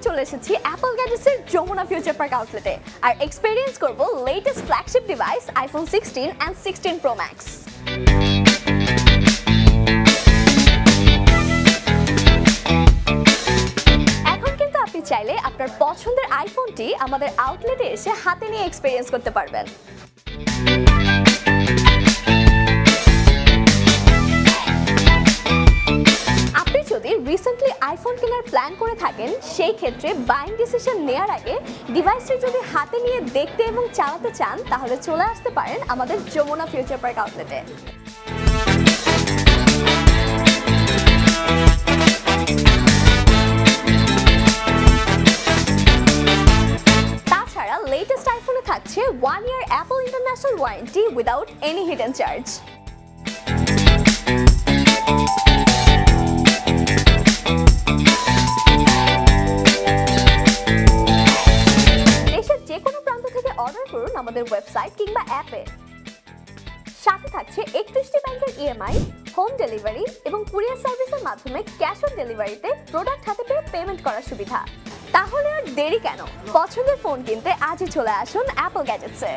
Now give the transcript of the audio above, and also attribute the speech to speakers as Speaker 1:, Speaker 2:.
Speaker 1: চলে এসেছি Apple গ্যাজেটসের Jamuna future park আউটলেটে আর এক্সপেরিয়েন্স করব latest flagship device iPhone 16 and 16 Pro Max। এখন কিন্তু আপনি চাইলে আপনার পছন্দের আইফোনটি আমাদের আউটলেটে এসে হাতে নিয়ে এক্সপেরিয়েন্স করতে পারবেন। রিসেন্টলি আইফোন কেনার প্ল্যান করে থাকেন, সেই ক্ষেত্রে বাইং ডিসিশন নেওয়ার আগে ডিভাইসটি যদি হাতে নিয়ে দেখতে এবং চালাতে চান তাহলে চলে আসতে পারেন আমাদের যমুনা ফিউচার পার্ক আউটলেটে। তাছাড়া লেটেস্ট আইফোনে থাকছে 1 year Apple international warranty without any hidden charge. Order করুন আমাদের ওয়েবসাইট কিংবা অ্যাপে। সাথে থাকছে 31টি ব্যাংকের ইএমআই, হোম ডেলিভারি এবং কুরিয়ার সার্ভিসের মাধ্যমে ক্যাশ অন ডেলিভারিতে প্রোডাক্ট হাতে পেয়ে পেমেন্ট করার সুবিধা। তাহলে আর দেরি কেন, পছন্দের ফোন কিনতে আজই চলে আসুন অ্যাপল গ্যাজেটসে।